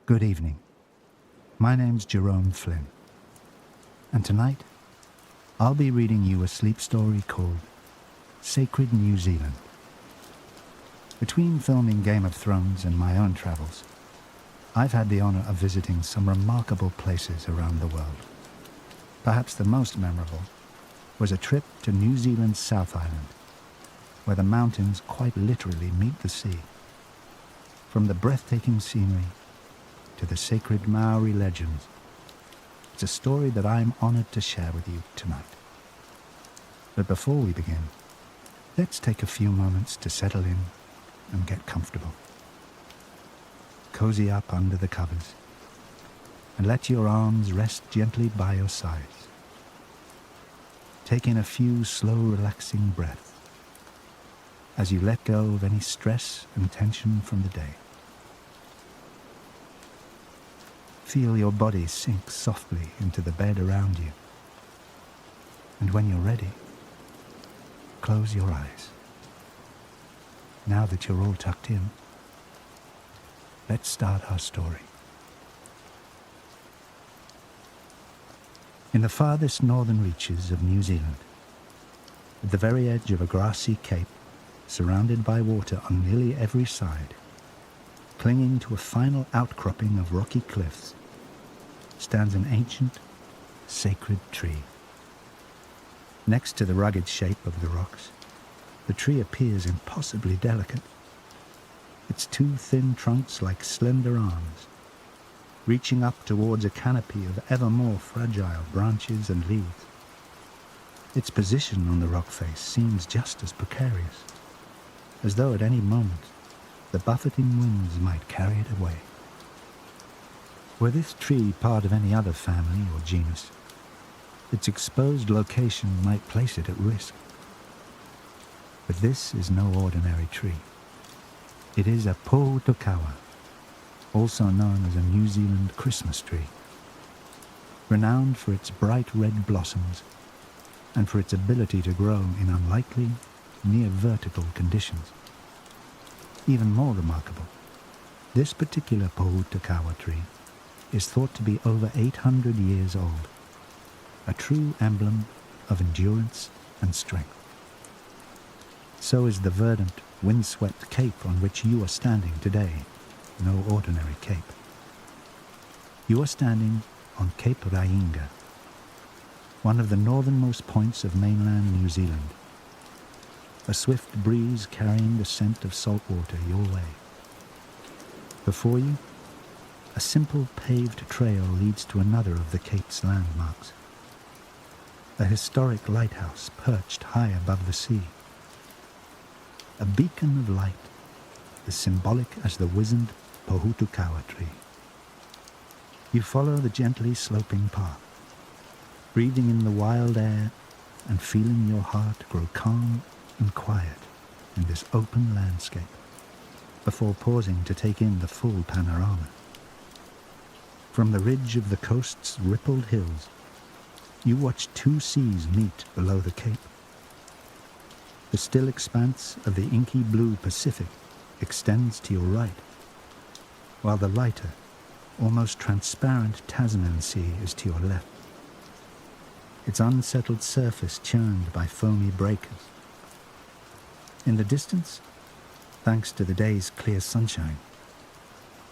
Good evening. My name's Jerome Flynn, and tonight I'll be reading you a sleep story called Sacred New Zealand. Between filming Game of Thrones and my own travels, I've had the honor of visiting some remarkable places around the world. Perhaps the most memorable was a trip to New Zealand's South Island, where the mountains quite literally meet the sea. From the breathtaking scenery to the sacred Maori legends, it's a story that I'm honored to share with you tonight. But before we begin, let's take a few moments to settle in and get comfortable. Cozy up under the covers and let your arms rest gently by your sides. Take in a few slow, relaxing breaths as you let go of any stress and tension from the day. Feel your body sink softly into the bed around you. And when you're ready, close your eyes. Now that you're all tucked in, let's start our story. In the farthest northern reaches of New Zealand, at the very edge of a grassy cape, surrounded by water on nearly every side, clinging to a final outcropping of rocky cliffs, stands an ancient, sacred tree. Next to the rugged shape of the rocks, the tree appears impossibly delicate. Its two thin trunks like slender arms, reaching up towards a canopy of ever more fragile branches and leaves. Its position on the rock face seems just as precarious, as though at any moment the buffeting winds might carry it away. Were this tree part of any other family or genus, its exposed location might place it at risk. But this is no ordinary tree. It is a Pohutukawa, also known as a New Zealand Christmas tree, renowned for its bright red blossoms and for its ability to grow in unlikely, near vertical conditions. Even more remarkable, this particular Pohutukawa tree is thought to be over 800 years old, a true emblem of endurance and strength. So is the verdant, windswept cape on which you are standing today, no ordinary cape. You are standing on Cape Reinga, one of the northernmost points of mainland New Zealand, a swift breeze carrying the scent of salt water your way. Before you, a simple paved trail leads to another of the Cape's landmarks, a historic lighthouse perched high above the sea. A beacon of light, as symbolic as the wizened Pohutukawa tree. You follow the gently sloping path, breathing in the wild air and feeling your heart grow calm and quiet in this open landscape, before pausing to take in the full panorama. From the ridge of the coast's rippled hills, you watch two seas meet below the cape. The still expanse of the inky blue Pacific extends to your right, while the lighter, almost transparent Tasman Sea is to your left, its unsettled surface churned by foamy breakers. In the distance, thanks to the day's clear sunshine,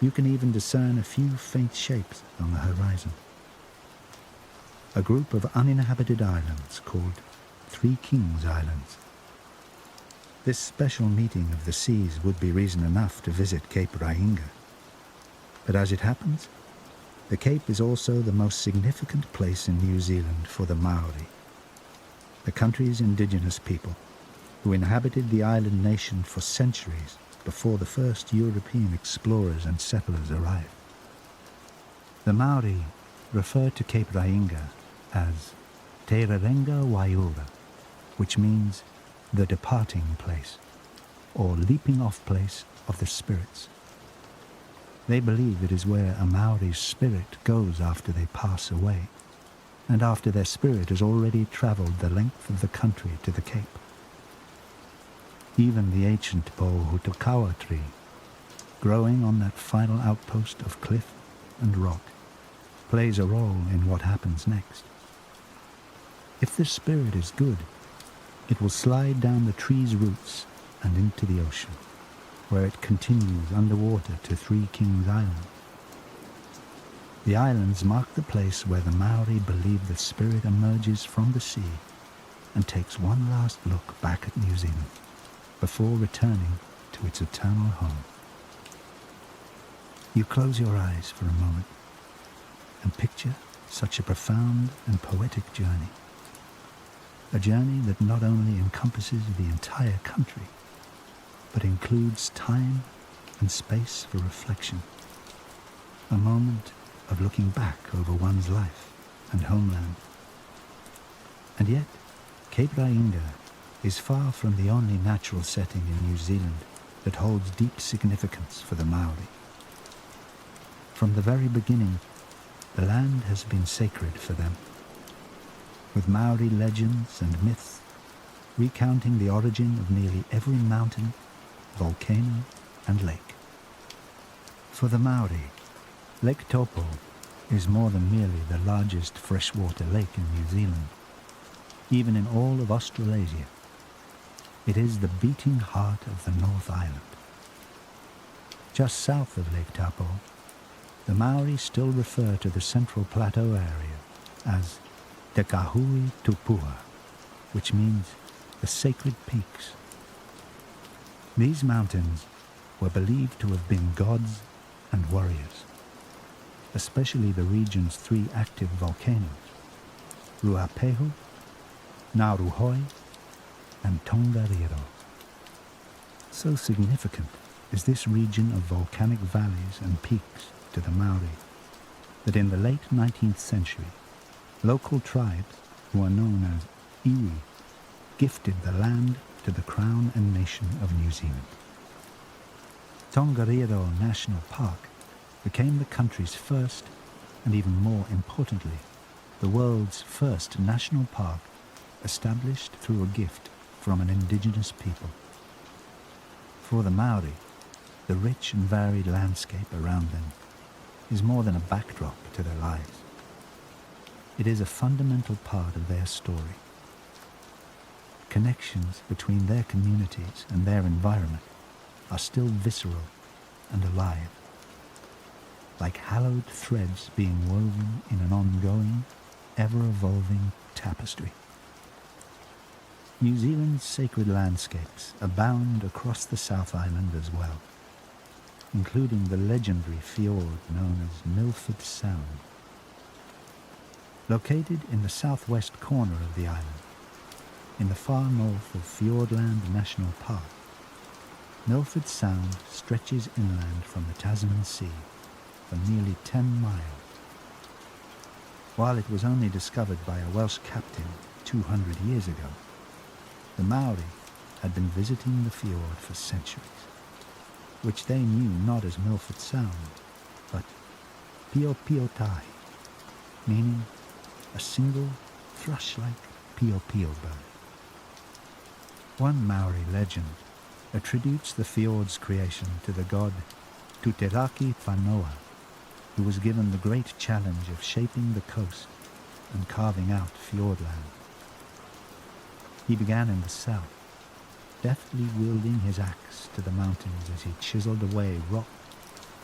you can even discern a few faint shapes on the horizon. A group of uninhabited islands called Three Kings Islands. This special meeting of the seas would be reason enough to visit Cape Reinga. But as it happens, the Cape is also the most significant place in New Zealand for the Maori, the country's indigenous people, who inhabited the island nation for centuries before the first European explorers and settlers arrived. The Maori refer to Cape Reinga as Te Rerenga Waiora, which means the departing place, or leaping off place of the spirits. They believe it is where a Maori's spirit goes after they pass away, and after their spirit has already travelled the length of the country to the Cape. Even the ancient Pohutukawa tree, growing on that final outpost of cliff and rock plays a role in what happens next. If the spirit is good, it will slide down the tree's roots and into the ocean, where it continues underwater to Three Kings Island. The islands mark the place where the Maori believe the spirit emerges from the sea and takes one last look back at New Zealand before returning to its eternal home. You close your eyes for a moment and picture such a profound and poetic journey. A journey that not only encompasses the entire country, but includes time and space for reflection. A moment of looking back over one's life and homeland. And yet, Cape Reinga is far from the only natural setting in New Zealand that holds deep significance for the Maori. From the very beginning, the land has been sacred for them, with Maori legends and myths recounting the origin of nearly every mountain, volcano, and lake. For the Maori, Lake Taupo is more than merely the largest freshwater lake in New Zealand. Even in all of Australasia, it is the beating heart of the North Island. Just south of Lake Taupo, the Maori still refer to the Central Plateau area as Te Kahui Tupua, which means the sacred peaks. These mountains were believed to have been gods and warriors, especially the region's three active volcanoes, Ruapehu, Ngauruhoe, and Tongariro. So significant is this region of volcanic valleys and peaks to the Maori that in the late 19th century, local tribes, who are known as iwi, gifted the land to the Crown and Nation of New Zealand. Tongariro National Park became the country's first, and even more importantly, the world's first national park established through a gift from an indigenous people. For the Maori, the rich and varied landscape around them is more than a backdrop to their lives. It is a fundamental part of their story. Connections between their communities and their environment are still visceral and alive, like hallowed threads being woven in an ongoing, ever-evolving tapestry. New Zealand's sacred landscapes abound across the South Island as well, including the legendary fjord known as Milford Sound. Located in the southwest corner of the island, in the far north of Fiordland National Park, Milford Sound stretches inland from the Tasman Sea for nearly 10 miles. While it was only discovered by a Welsh captain 200 years ago, the Maori had been visiting the fjord for centuries, which they knew not as Milford Sound, but Piopiotai, meaning a single thrush-like piopio bird. One Maori legend attributes the fjord's creation to the god Tuteraki Whanoa, who was given the great challenge of shaping the coast and carving out fjordland. He began in the south, deftly wielding his axe to the mountains as he chiseled away rock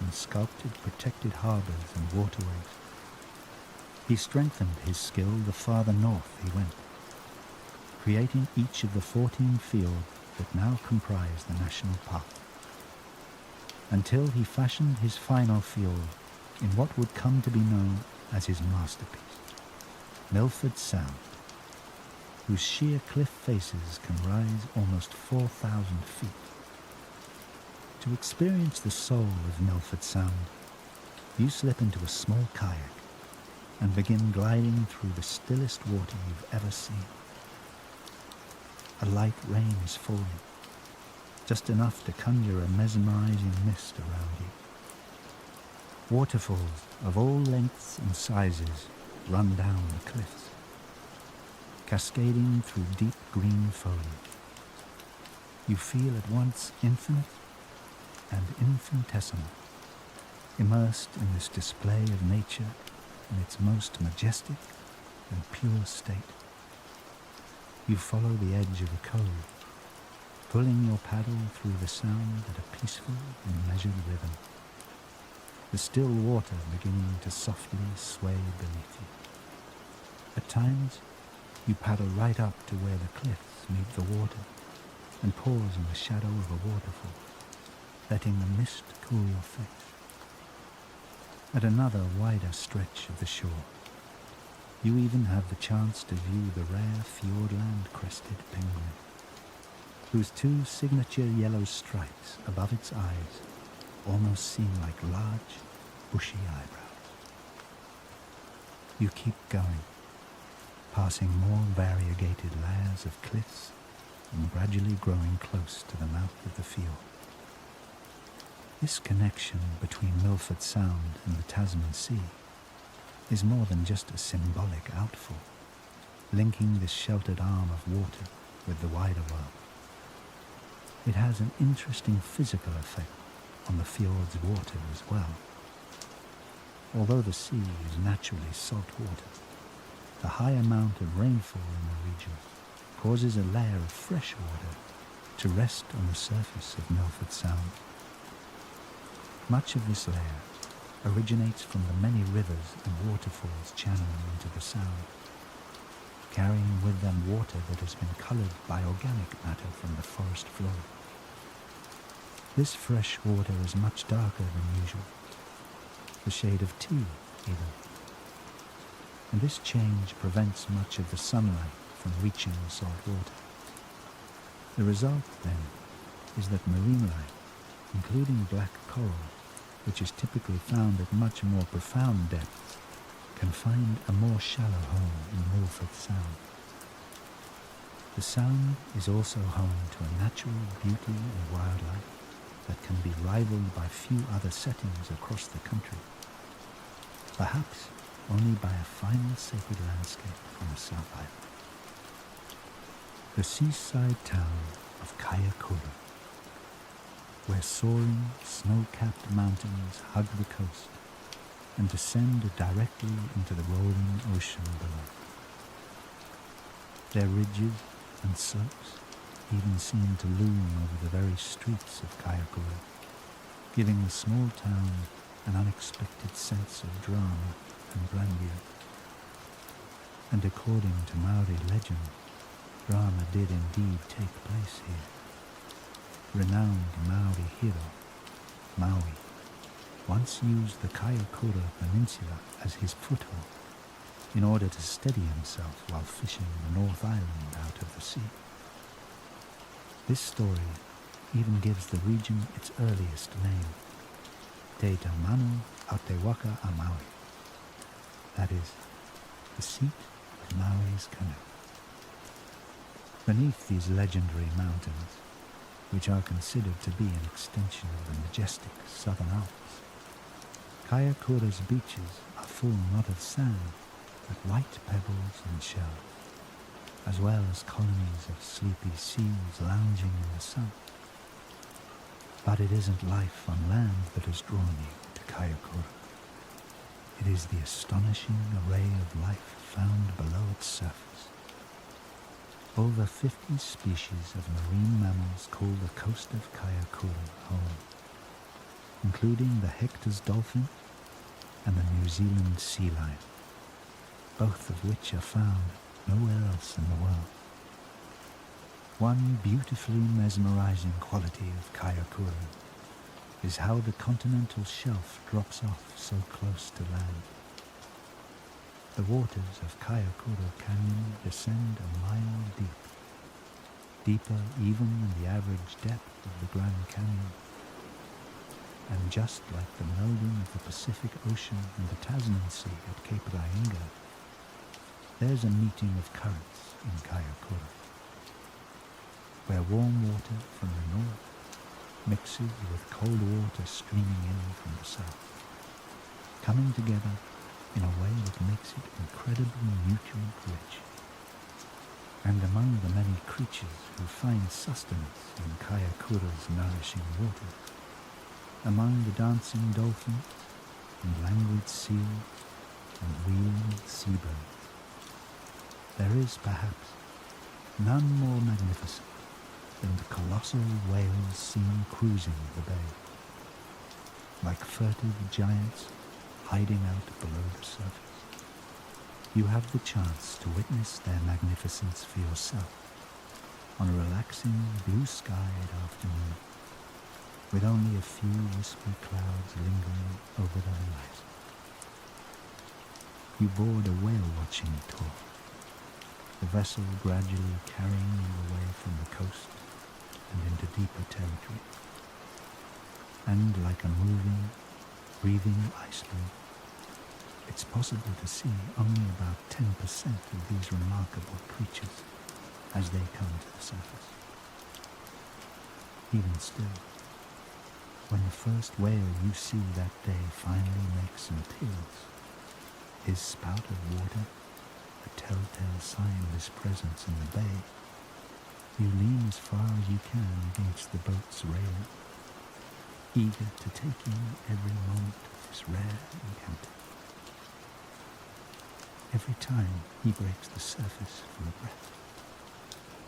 and sculpted protected harbors and waterways. He strengthened his skill the farther north he went, creating each of the 14 fjords that now comprise the national park, until he fashioned his final fjord in what would come to be known as his masterpiece, Milford Sound, whose sheer cliff faces can rise almost 4,000 feet. To experience the soul of Milford Sound, you slip into a small kayak and begin gliding through the stillest water you've ever seen. A light rain is falling, just enough to conjure a mesmerizing mist around you. Waterfalls of all lengths and sizes run down the cliffs, cascading through deep green foliage. You feel at once infinite and infinitesimal, Immersed in this display of nature in its most majestic and pure state, you follow the edge of a cove, pulling your paddle through the sound at a peaceful and measured rhythm, the still water beginning to softly sway beneath you. At times, you paddle right up to where the cliffs meet the water and pause in the shadow of a waterfall, letting the mist cool your face. At another wider stretch of the shore, you even have the chance to view the rare Fiordland-crested penguin, whose two signature yellow stripes above its eyes almost seem like large, bushy eyebrows. You keep going, passing more variegated layers of cliffs and gradually growing close to the mouth of the fjord. This connection between Milford Sound and the Tasman Sea is more than just a symbolic outfall, linking this sheltered arm of water with the wider world. It has an interesting physical effect on the fjord's water as well. Although the sea is naturally salt water, the high amount of rainfall in the region causes a layer of fresh water to rest on the surface of Milford Sound. Much of this layer originates from the many rivers and waterfalls channeling into the Sound, carrying with them water that has been coloured by organic matter from the forest floor. This fresh water is much darker than usual, the shade of tea even, and this change prevents much of the sunlight from reaching the salt water. The result, then, is that marine life, including black coral, which is typically found at much more profound depths, can find a more shallow home in Milford Sound. The Sound is also home to a natural beauty and wildlife that can be rivaled by few other settings across the country, perhaps only by a final sacred landscape on the South Island. The seaside town of Kayakoura, where soaring, snow-capped mountains hug the coast and descend directly into the rolling ocean below. Their ridges and slopes even seem to loom over the very streets of Kayakoura, giving the small town an unexpected sense of drama and grandeur. And according to Maori legend, drama did indeed take place here. Renowned Maori hero, Maui, once used the Kayakoura Peninsula as his foothold in order to steady himself while fishing the North Island out of the sea. This story even gives the region its earliest name, Te Taumanu Autewaka a Maui, that is, the seat of Maui's canoe. Beneath these legendary mountains, which are considered to be an extension of the majestic Southern Alps, Kayakoura's beaches are full not of sand, but white pebbles and shells, as well as colonies of sleepy seals lounging in the sun. But it isn't life on land that has drawn you to Kayakoura. It is the astonishing array of life found below its surface. Over 50 species of marine mammals call the coast of Kayakoura home, including the Hector's dolphin and the New Zealand sea lion, both of which are found nowhere else in the world. One beautifully mesmerizing quality of Kayakoura is how the continental shelf drops off so close to land. The waters of Kayakoura Canyon descend a mile deep, deeper even than the average depth of the Grand Canyon. And just like the melding of the Pacific Ocean and the Tasman Sea at Cape Reinga, there's a meeting of currents in Kayakoura, where warm water from the north mixes with cold water streaming in from the south, coming together in a way that makes it incredibly nutrient rich. And among the many creatures who find sustenance in Kayakoura's nourishing water among the dancing dolphins and languid seals and wheeling seabirds. There is, perhaps, none more magnificent than the colossal whales seen cruising the bay, like furtive giants hiding out below the surface. You have the chance to witness their magnificence for yourself on a relaxing, blue-skied afternoon, with only a few wispy clouds lingering over the horizon. You board a whale-watching tour, the vessel gradually carrying you away from the coast and into deeper territory. And like a moving, breathing iceberg, it's possible to see only about 10% of these remarkable creatures as they come to the surface. Even still, when the first whale you see that day finally makes some tears, his spout of water a telltale sign of his presence in the bay, you lean as far as you can against the boat's railing, eager to take in every moment of this rare encounter. Every time he breaks the surface for a breath,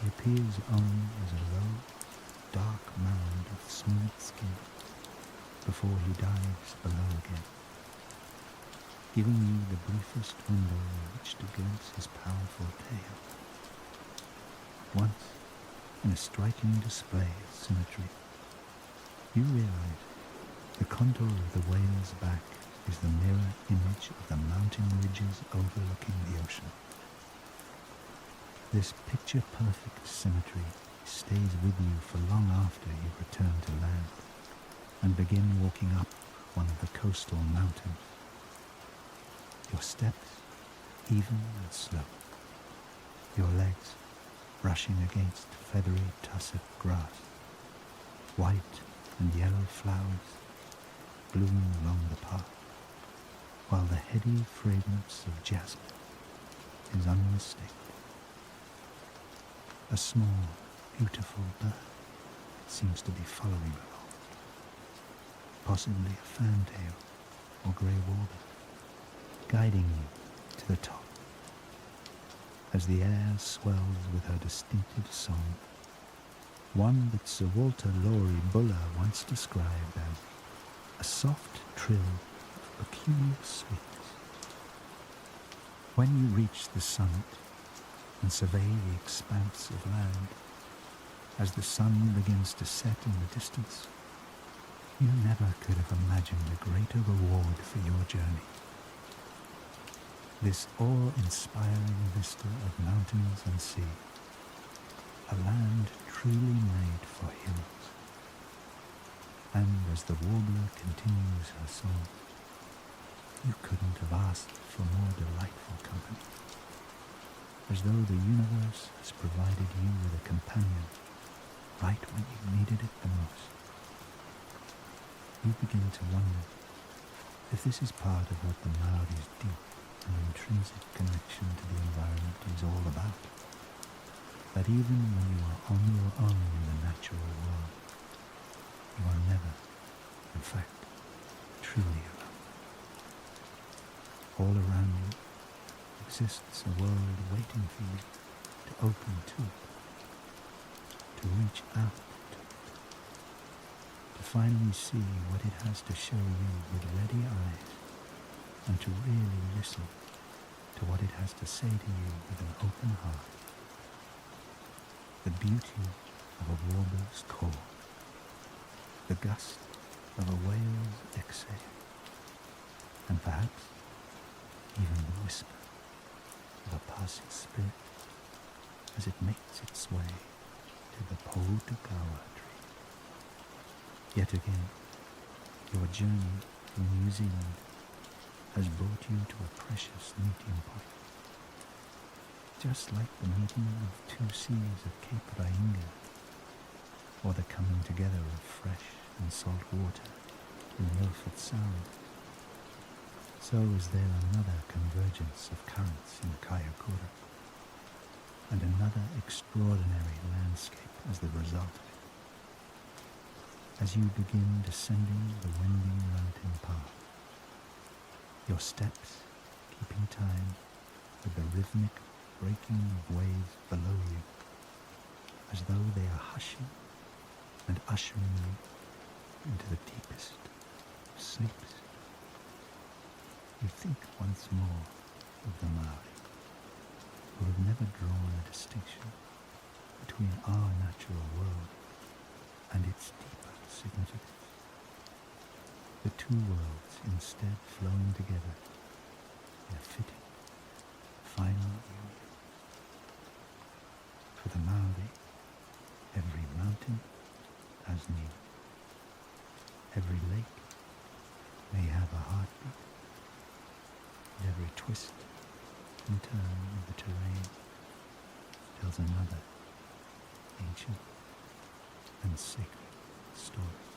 he appears only as a low, dark mound of smooth skin before he dives below again, giving you the briefest window in which to glimpse his powerful tail. Once, in a striking display of symmetry, you realize the contour of the whale's back is the mirror image of the mountain ridges overlooking the ocean. This picture-perfect symmetry stays with you for long after you return to land and begin walking up one of the coastal mountains. Your steps even and slow, your legs brushing against feathery tussock grass. White and yellow flowers bloom along the path, while the heady fragrance of jasmine is unmistakable. A small, beautiful bird seems to be following along, possibly a fantail or grey warbler, guiding you to the top. As the air swells with her distinctive song, one that Sir Walter Laurie Buller once described as a soft trill of peculiar sweetness. When you reach the summit and survey the expanse of land, as the sun begins to set in the distance, you never could have imagined a greater reward for your journey. This awe-inspiring vista of mountains and sea, a land truly made for heroes. And as the warbler continues her song, you couldn't have asked for more delightful company, as though the universe has provided you with a companion right when you needed it the most. You begin to wonder if this is part of what the Maori's deep and intrinsic connection to the environment is all about. That even when you are on your own in the natural world, you are never, in fact, truly alone. All around you exists a world waiting for you to open to it, to reach out to it, to finally see what it has to show you with ready eyes, and to really listen to what it has to say to you with an open heart. The beauty of a warbler's call, the gust of a whale's exhale, and perhaps even the whisper of a passing spirit as it makes its way to the Pohutukawa tree. Yet again, your journey through New Zealand has brought you to a precious meeting point. Just like the meeting of two seas of Cape Reinga, or the coming together of fresh and salt water in Milford Sound, so is there another convergence of currents in Kaikoura, and another extraordinary landscape as the result of it. as you begin descending the winding mountain path, your steps keeping time with the rhythmic breaking of waves below you, as though they are hushing and ushering you into the deepest of sleeps. You think once more of the Maori, who have never drawn a distinction between our natural world and its deeper significance. The two worlds instead flowing together in a fitting, final union. For the Maori, every mountain has need. Every lake may have a heartbeat, and every twist and turn of the terrain tells another ancient and sacred story.